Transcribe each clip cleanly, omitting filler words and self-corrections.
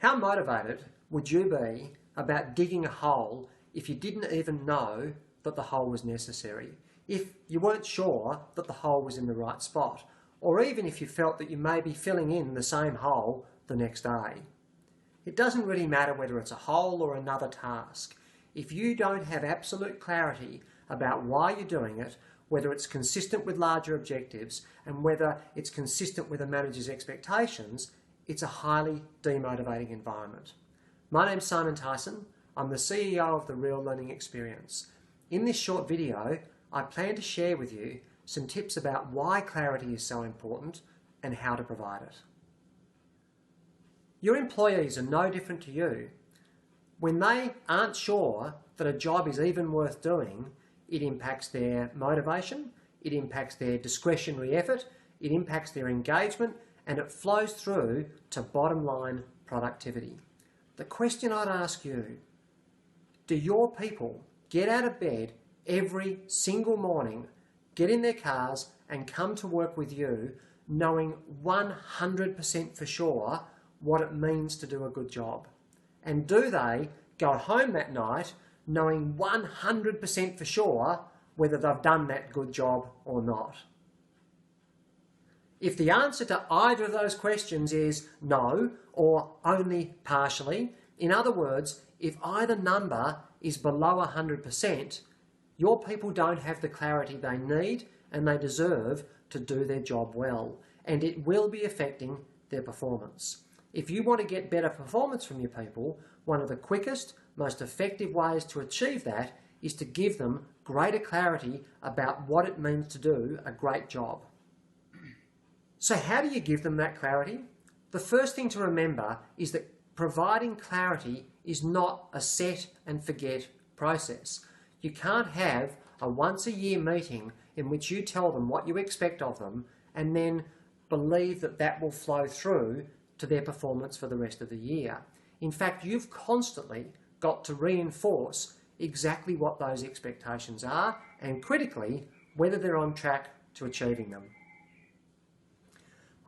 How motivated would you be about digging a hole if you didn't even know that the hole was necessary? If you weren't sure that the hole was in the right spot, or even if you felt that you may be filling in the same hole the next day? It doesn't really matter whether it's a hole or another task. If you don't have absolute clarity about why you're doing it, whether it's consistent with larger objectives, and whether it's consistent with a manager's expectations, it's a highly demotivating environment. My name's Simon Tyson. I'm the CEO of The Real Learning Experience. In this short video, I plan to share with you some tips about why clarity is so important and how to provide it. Your employees are no different to you. When they aren't sure that a job is even worth doing, it impacts their motivation, it impacts their discretionary effort, it impacts their engagement, and it flows through to bottom line productivity. The question I'd ask you, do your people get out of bed every single morning, get in their cars and come to work with you knowing 100% for sure what it means to do a good job? And do they go home that night knowing 100% for sure whether they've done that good job or not? If the answer to either of those questions is no, or only partially, in other words, if either number is below 100%, your people don't have the clarity they need and they deserve to do their job well, and it will be affecting their performance. If you want to get better performance from your people, one of the quickest, most effective ways to achieve that is to give them greater clarity about what it means to do a great job. So how do you give them that clarity? The first thing to remember is that providing clarity is not a set and forget process. You can't have a once-a-year meeting in which you tell them what you expect of them and then believe that that will flow through to their performance for the rest of the year. In fact, you've constantly got to reinforce exactly what those expectations are and, critically, whether they're on track to achieving them.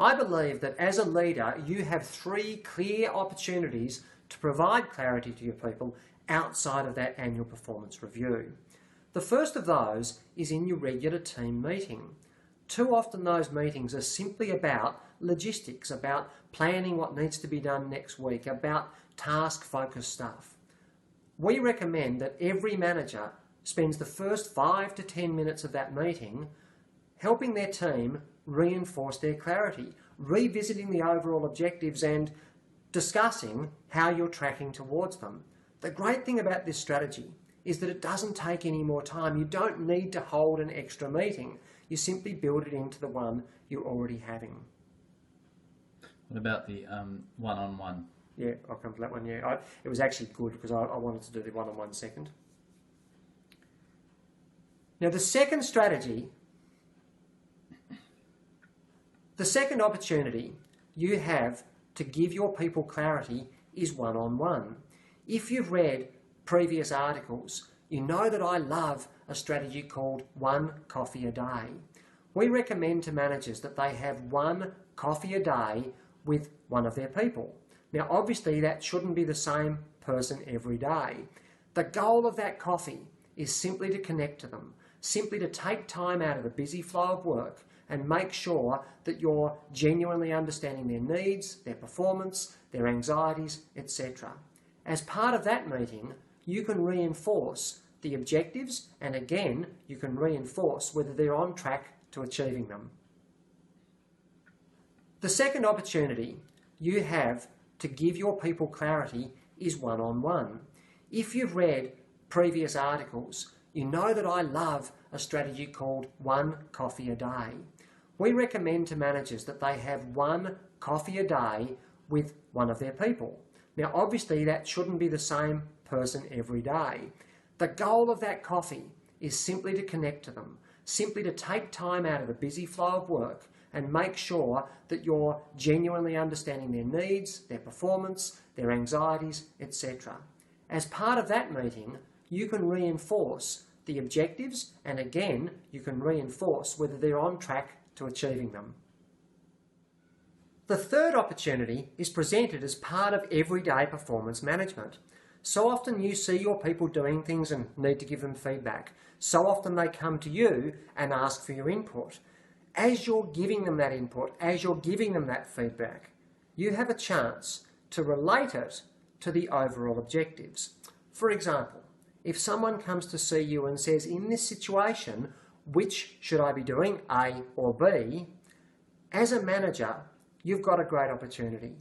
I believe that as a leader, you have three clear opportunities to provide clarity to your people outside of that annual performance review. The first of those is in your regular team meeting. Too often those meetings are simply about logistics, about planning what needs to be done next week, about task-focused stuff. We recommend that every manager spends the first 5 to 10 minutes of that meeting helping their team reinforce their clarity, revisiting the overall objectives and discussing how you're tracking towards them. The great thing about this strategy is that it doesn't take any more time. You don't need to hold an extra meeting. You simply build it into the one you're already having. What about the one-on-one? Yeah, I'll come to that one, yeah. It was actually good because I wanted to do the one-on-one second. Now the second strategy, the second opportunity you have to give your people clarity is one-on-one. If you've read previous articles, you know that I love a strategy called one coffee a day. We recommend to managers that they have one coffee a day with one of their people. Now, obviously, that shouldn't be the same person every day. The goal of that coffee is simply to connect to them, simply to take time out of the busy flow of work and make sure that you're genuinely understanding their needs, their performance, their anxieties, etc. As part of that meeting, you can reinforce the objectives, and again, you can reinforce whether they're on track to achieving them. The second opportunity you have to give your people clarity is one-on-one. If you've read previous articles, you know that I love a strategy called one coffee a day. We recommend to managers that they have one coffee a day with one of their people. Now, obviously, that shouldn't be the same person every day. The goal of that coffee is simply to connect to them, simply to take time out of the busy flow of work and make sure that you're genuinely understanding their needs, their performance, their anxieties, etc. As part of that meeting, you can reinforce the objectives, and again, you can reinforce whether they're on track to achieving them. The third opportunity is presented as part of everyday performance management. So often you see your people doing things and need to give them feedback. So often they come to you and ask for your input. As you're giving them that input, as you're giving them that feedback, you have a chance to relate it to the overall objectives. For example, if someone comes to see you and says, in this situation, which should I be doing, A or B? As a manager, you've got a great opportunity.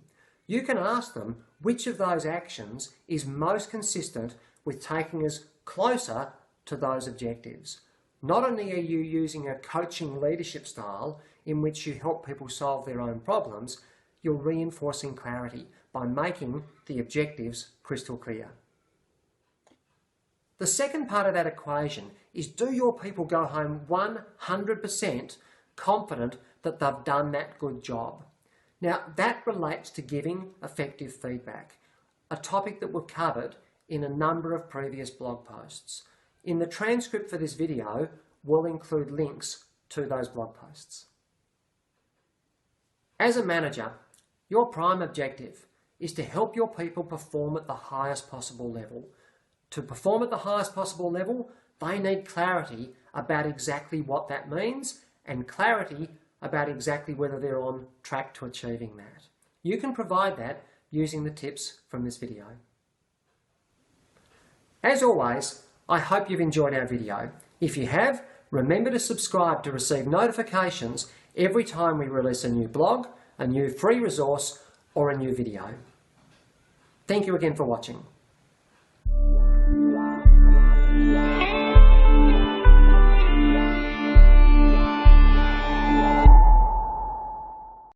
You can ask them which of those actions is most consistent with taking us closer to those objectives. Not only are you using a coaching leadership style in which you help people solve their own problems, you're reinforcing clarity by making the objectives crystal clear. The second part of that equation is, do your people go home 100% confident that they've done that good job? Now, that relates to giving effective feedback, a topic that we've covered in a number of previous blog posts. In the transcript for this video, we'll include links to those blog posts. As a manager, your prime objective is to help your people perform at the highest possible level. To perform at the highest possible level, they need clarity about exactly what that means and clarity about exactly whether they're on track to achieving that. You can provide that using the tips from this video. As always, I hope you've enjoyed our video. If you have, remember to subscribe to receive notifications every time we release a new blog, a new free resource, or a new video. Thank you again for watching.